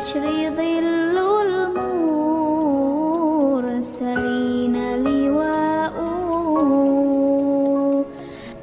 الحشر ظل المرسلين لواء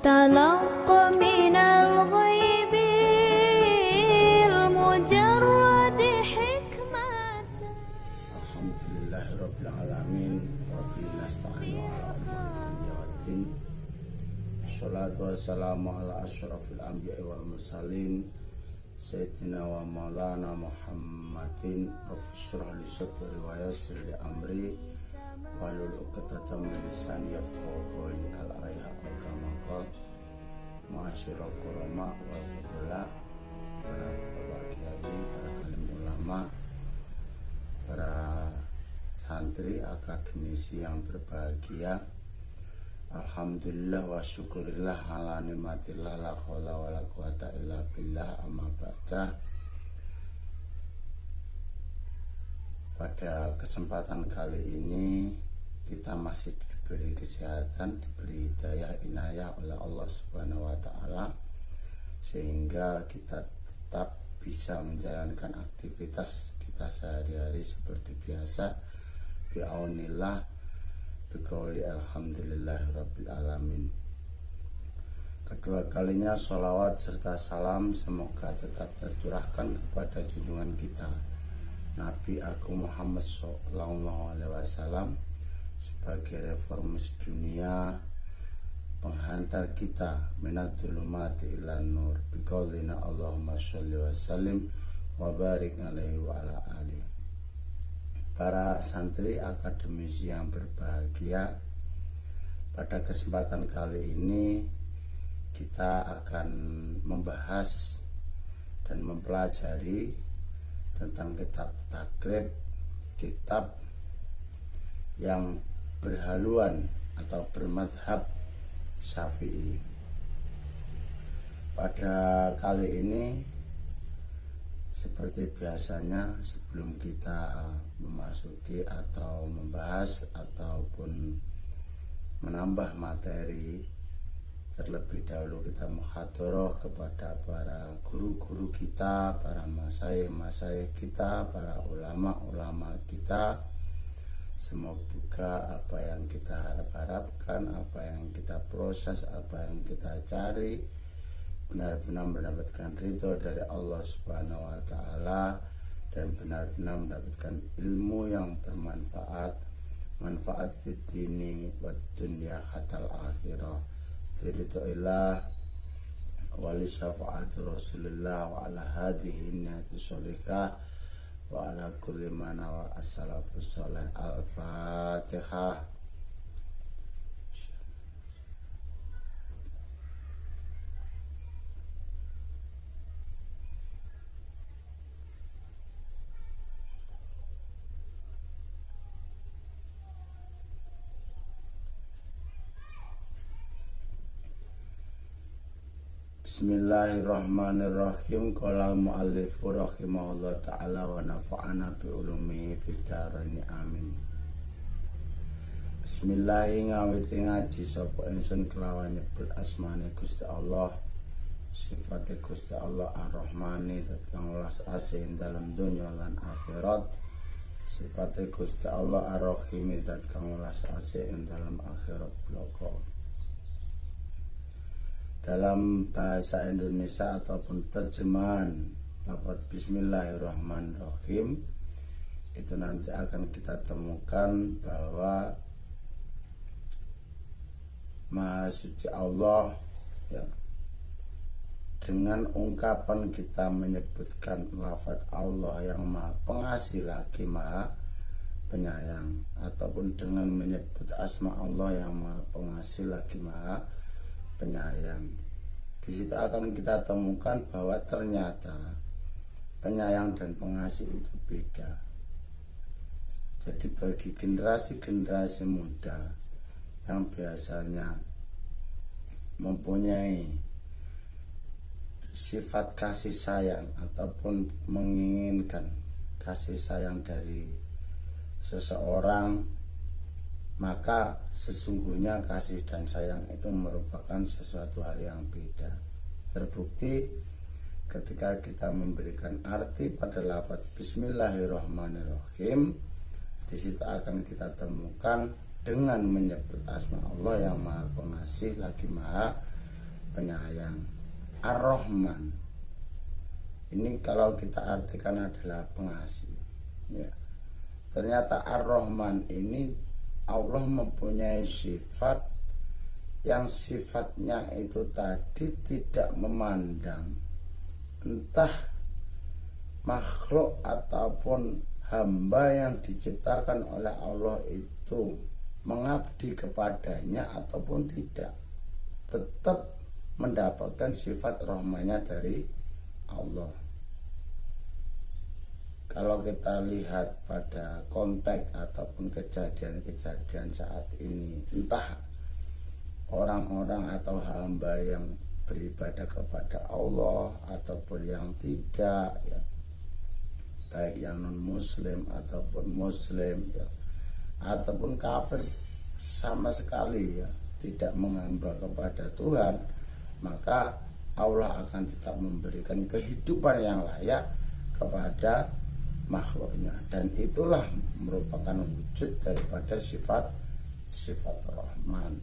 تلق من الغيب المجرد حكمة. الحمد لله رب العالمين وبه نستعين على أمور الدنيا والدين. Salatu wassalamu ala asyrafil anbiya'i wal mursalin Sayyidina wa maulana Muhammadin. Rabbi shrah li sadri wa yassir li amri wahlul 'uqdatam min lisani yafqahu qawli. Al-ayah al-kamal ma'asyiral kurama wal fudala, para bapak kiai, para alim ulama, para santri akademisi yang berbahagia. Alhamdulillah wa syukurillah ala nikmatillah la haula wala quwata illa billah, amma ba'da. Pada kesempatan kali ini kita masih diberi kesehatan, diberi hidayah inayah oleh Allah Subhanahu wa taala, sehingga kita tetap bisa menjalankan aktivitas kita sehari-hari seperti biasa. Bi'aunillah, biqauli alhamdulillahirabbil alamin. Kedua kalinya sholawat serta salam semoga tetap tercurahkan kepada junjungan kita Nabi Agung Muhammad SAW sebagai reformis dunia, penghantar kita minad dzulumati ilan nur. Biqaulina Allahumma sholli wa sallim wa barik alaihi wa ala alihi. Para santri akademisi yang berbahagia, pada kesempatan kali ini kita akan membahas dan mempelajari tentang kitab takrib, kitab yang berhaluan atau bermadhab Syafi'i. Pada kali ini seperti biasanya, sebelum kita memasuki atau membahas ataupun menambah materi, terlebih dahulu kita muhadharah kepada para guru-guru kita, para masyayikh kita, para ulama-ulama kita. Semoga apa yang kita harapkan, apa yang kita proses, apa yang kita cari benar-benar mendapatkan ridho dari Allah Subhanahu wa taala dan benar-benar mendapatkan ilmu yang bermanfaat, manfaat fid dini wad dunya hatal akhirah. Ridhoillah wa li syafaat Rasulullah wa ala hadhihi niyyati sholihah wa ala kulli man wa as-salafus shalih. Al-Fatihah. Bismillahirrahmanirrahim. Qala al-muallif rahimahullah ta'ala wa nafa'ana bi ulumihi fid dharain amin. Bismillahi ngawiti ngaji sapa ingsun kelawan nyebut asmane Gusti Allah, sifate Gusti Allah Ar-Rahmani zat kang welas asih dalam donya lan akhirat, sifate Gusti Allah Ar-Rahim zat kang welas asih ing dalam akhirat bloko. Dalam bahasa Indonesia ataupun terjemahan lafaz Bismillahirrahmanirrahim itu nanti akan kita temukan bahwa Maha Suci Allah, ya, dengan ungkapan kita menyebutkan lafaz Allah yang Maha Pengasih lagi Maha Penyayang, ataupun dengan menyebut asma Allah yang Maha Pengasih lagi Maha Penyayang, di situ akan kita temukan bahwa ternyata penyayang dan pengasih itu beda. Jadi bagi generasi-generasi muda yang biasanya mempunyai sifat kasih sayang ataupun menginginkan kasih sayang dari seseorang, maka sesungguhnya kasih dan sayang itu merupakan sesuatu hal yang beda. Terbukti ketika kita memberikan arti pada lafaz Bismillahirrahmanirrahim, di situ akan kita temukan dengan menyebut asma Allah yang Maha Pengasih lagi Maha Penyayang. Ar-Rahman ini kalau kita artikan adalah pengasih, ya. Ternyata Ar-Rahman ini Allah mempunyai sifat yang sifatnya itu tadi tidak memandang entah makhluk ataupun hamba yang diciptakan oleh Allah itu mengabdi kepadanya ataupun tidak, tetap mendapatkan sifat rahmanya dari Allah. Kalau kita lihat pada konteks ataupun kejadian-kejadian saat ini, entah orang-orang atau hamba yang beribadah kepada Allah ataupun yang tidak, ya, baik yang non muslim ataupun muslim, ya, ataupun kafir sama sekali, ya, tidak menghamba kepada Tuhan, maka Allah akan tetap memberikan kehidupan yang layak kepada makhluknya, dan itulah merupakan wujud daripada sifat Rahman.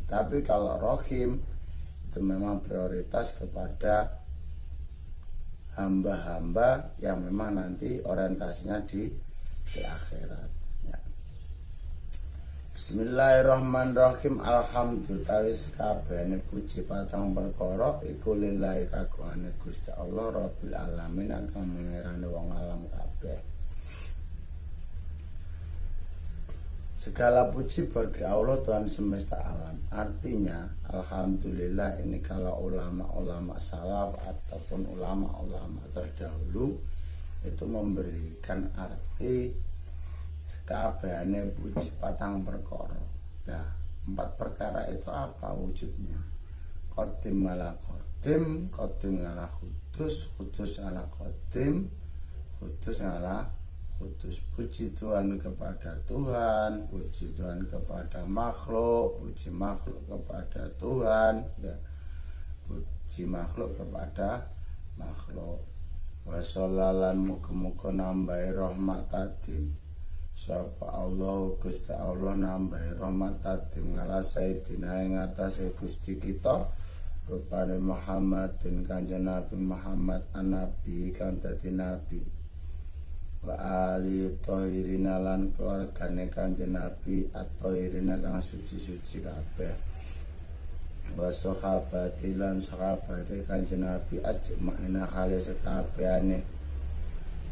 Tapi kalau Rahim itu memang prioritas kepada hamba-hamba yang memang nanti orientasinya di akhirat, ya. Bismillahirrahmanirrahim. Alhamdulillah sakabehane puji patang perkara iku lillahi kagungane Gusti Allah Rabbil alamin kang mengerane wong alam kabeh. Segala puji bagi Allah Tuhan semesta alam. Artinya alhamdulillah ini kalau ulama-ulama salaf ataupun ulama-ulama terdahulu itu memberikan arti kabehane puji patang perkara. Nah, 4 perkara itu apa wujudnya? Qadim ala qadim, qadim ala kudus, kudus ala qadim, kudus ala kudus. Puji Tuhan kepada Tuhan, puji Tuhan kepada makhluk, puji makhluk kepada Tuhan, ya. Puji makhluk kepada makhluk. Wassalalan muga-muga nambahi rahmat tadim sapa Allah Gusti Allah nambahi rahmat tadim ngala sayidina ing atase Gusti kita rupane Muhammad den Kanjeng Nabi Muhammad anabi kang dadi nabi, wa ali thahirina lan keluargane Kanjeng Nabi at-thahirina kang suci-suci kabeh, wa sahabati lan sahabate Kanjeng Nabi ajmaina hale sekabehane.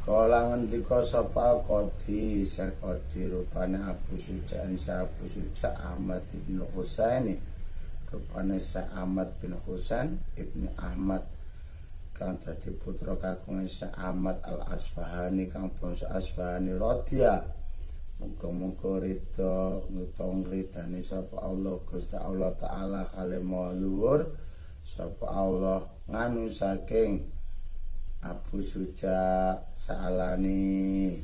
Kala ngendika sapa Qadi Sakodi rupane Abu Sujaan Abu Suja Ahmad bin Husaini rupane Sa Ahmad bin Husain ibni Ahmad kang dadi putra kakung Sa Ahmad Al-Asfahani kang bangsa Asfahani radhiya. Muga-muga rida ngutong ridane sapa Allah Gusti Allah taala kalih luhur sapa Allah nganu saking Abu Suja salani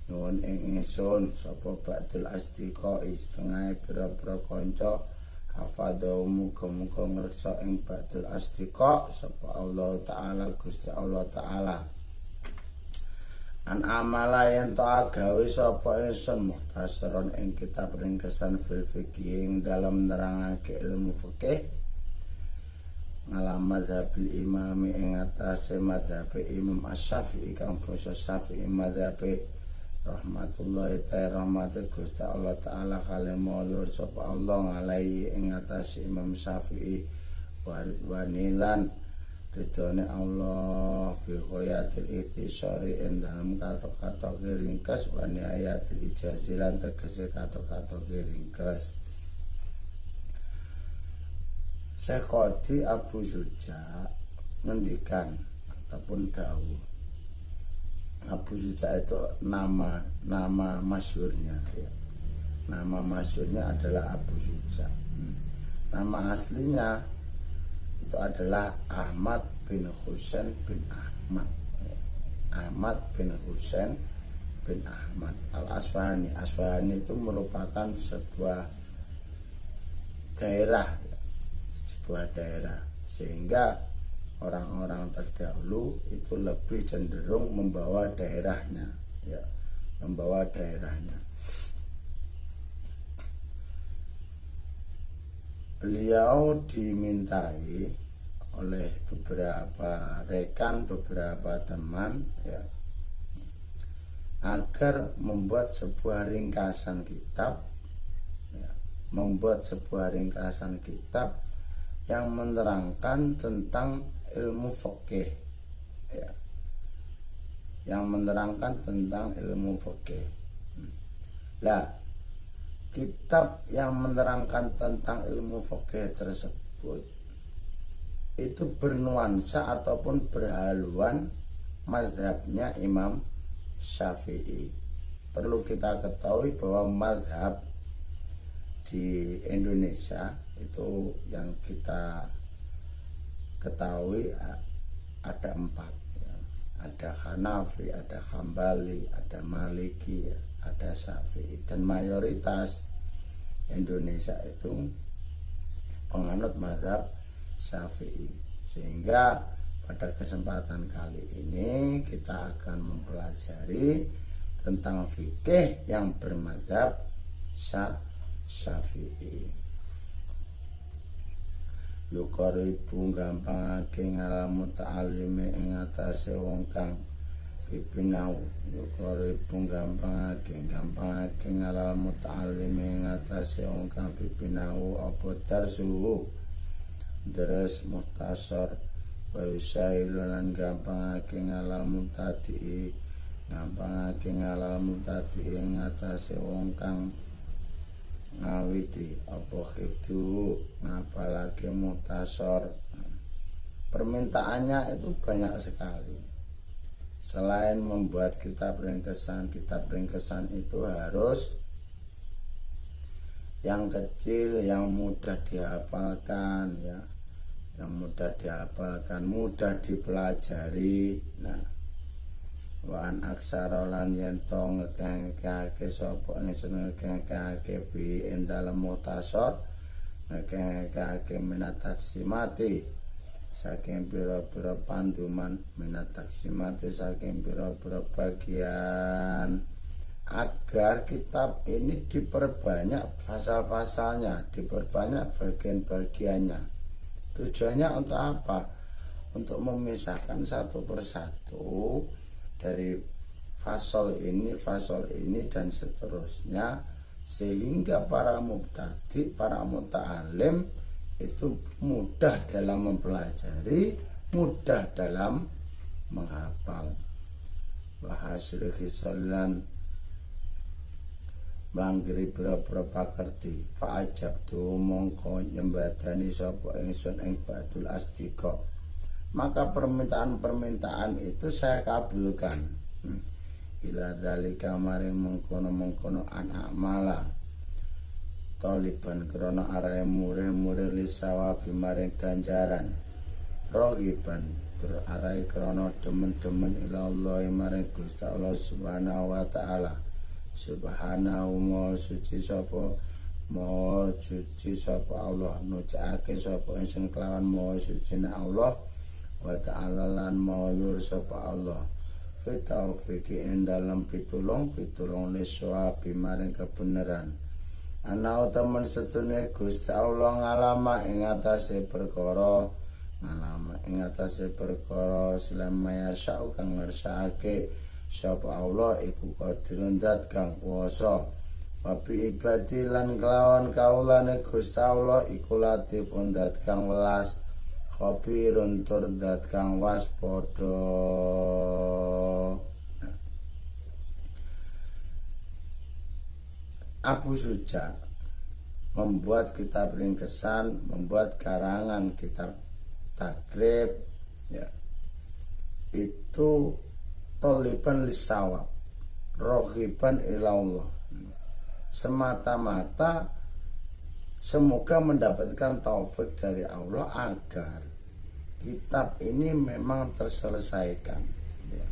nyuwun ing ingsun sapa ba'dul asdiqa setengah pira-pira kanca hafadha muga-muga ngreksa ing ba'dul asdiqa sapa Allah taala Gusti Allah taala. An amala yen ta gawe sapa ingsun muhtasaron ing kitab ringkesan fil fikih ing dalam nerangake ilmu fikih ngalam madzhabil imami ing atase madzhab Imam Asy-Syafi'i kang basa Syafi'i madzhab rahmatullahi ta'ala rahmat Gusti Allah taala kalih mulur sapa Allah ngalai ing atase Imam Syafi'i wanilan ridone Allah fi ghayatil ihtisari ing dalem kata-kata ringkas wani ayatil ijazilan tegese kata-kata ringkas. Syekh Qadi Abu Suja ngendikan ataupun dawuh. Abu Suja itu nama masyhurnya, ya. Nama masyhurnya adalah Abu Suja. Nama aslinya itu adalah Ahmad bin Husain bin Ahmad. Ahmad bin Husain bin Ahmad Al-Asfahani. Asfahani itu merupakan sebuah daerah, sehingga orang-orang terdahulu itu lebih cenderung membawa daerahnya, ya, membawa daerahnya. Beliau dimintai oleh beberapa rekan, beberapa teman, ya, agar membuat sebuah ringkasan kitab, ya, membuat sebuah ringkasan kitab yang menerangkan tentang ilmu fikih, ya, yang menerangkan tentang ilmu fikih. Nah, kitab yang menerangkan tentang ilmu fikih tersebut itu bernuansa ataupun berhaluan mazhabnya Imam Syafi'i. Perlu kita ketahui bahwa mazhab di Indonesia itu yang kita ketahui ada 4, ya. Ada Hanafi, ada Hambali, ada Maliki, ya, ada Syafi'i, dan mayoritas Indonesia itu penganut mazhab Syafi'i. Sehingga pada kesempatan kali ini kita akan mempelajari tentang fikih yang bermazhab Syafi'i. Yukaribu gampangake ngaral muta'alime ing atase wong kang pipinau. Yukaribu gampangake ngaral muta'alime ing atase wong kang pipinau apa darsuhu deres muhtasar wa yusailulan gampangake ngaral mutadi, gampangake ngaral mutadi ing atase wong kang ngawiti apa khifdu ngapalake muhtasar. Permintaannya itu banyak sekali. Selain membuat kitab ringkesan itu harus yang kecil, yang mudah dihafalkan, ya, yang mudah dihafalkan, mudah dipelajari. Nah, waan aksara lan yen to ngekake sapa ingsun ngekake bi ing dalem muhtasar, ngekake minat taksimati saking pira-pira panduman, minat taksimati saking pira-pira bagian, agar kitab ini diperbanyak pasal-pasalnya, diperbanyak bagian-bagiannya. Tujuannya untuk apa? Untuk memisahkan satu persatu dari fasal ini dan seterusnya, sehingga para mubtadi, para muta'alim itu mudah dalam mempelajari, mudah dalam menghafal. Wahasil khisalan manggiri bira-bira pakerti fa'ajab tu mongko nyembadani sapa ingsun ing badul asdiqa, maka permintaan-permintaan itu saya kabulkan. Ila dzalika maring mengkono-mengkono anak mala taliban krana arahe murih-murih lisawabi maring ganjaran, rogiban tur arahe krana demen-demen ila Allah maring Gusti Allah Subhanahu wa taala. Subhanahu ma suci sapa, ma suci sapa Allah, nucake sapa ingsun kelawan ma suci Allah wa ta'ala lan maulur sapa Allah fi taufiqi ing dalam pitulung liswabi maring kebenaran. Ana temen setune Gusti Allah ngalama ing atase perkara, selamaya syau kang ngersake sapa Allah iku qadirun dat kang kuwasa. Wabi ibadi lan kelawan kaulane Gusti Allah iku latifun dat kang welas, khabirun tur dat kang waspada. Abu Suja membuat kitab ringkesan, membuat karangan kitab takrib, ya, itu toliban lisawab, rohiban ilallah, semata-mata semoga mendapatkan taufik dari Allah agar kitab ini memang terselesaikan, ya,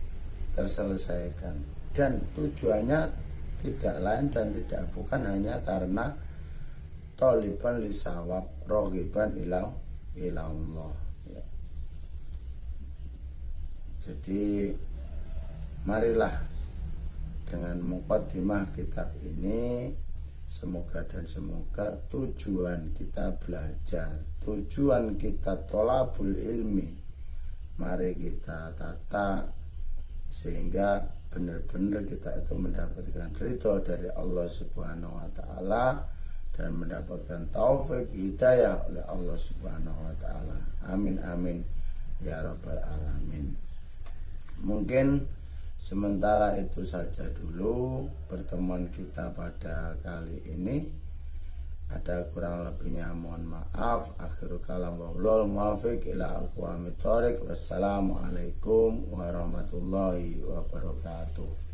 terselesaikan, dan tujuannya tidak lain dan tidak bukan hanya karena toliban lisawab, rohiban ilallah, ya. Jadi marilah dengan mukadimah kitab ini, semoga tujuan kita belajar, tujuan kita tholabul ilmi, mari kita tata sehingga benar-benar kita itu mendapatkan ridho dari Allah Subhanahu wa Ta'ala dan mendapatkan taufik hidayah oleh Allah Subhanahu wa Ta'ala. Amin amin ya rabbal alamin. Mungkin sementara itu saja dulu pertemuan kita pada kali ini. Ada kurang lebihnya mohon maaf. Akhirul kalam wabillahi muwaffiq ila aqwamit thoriq. Wassalamualaikum warahmatullahi wabarakatuh.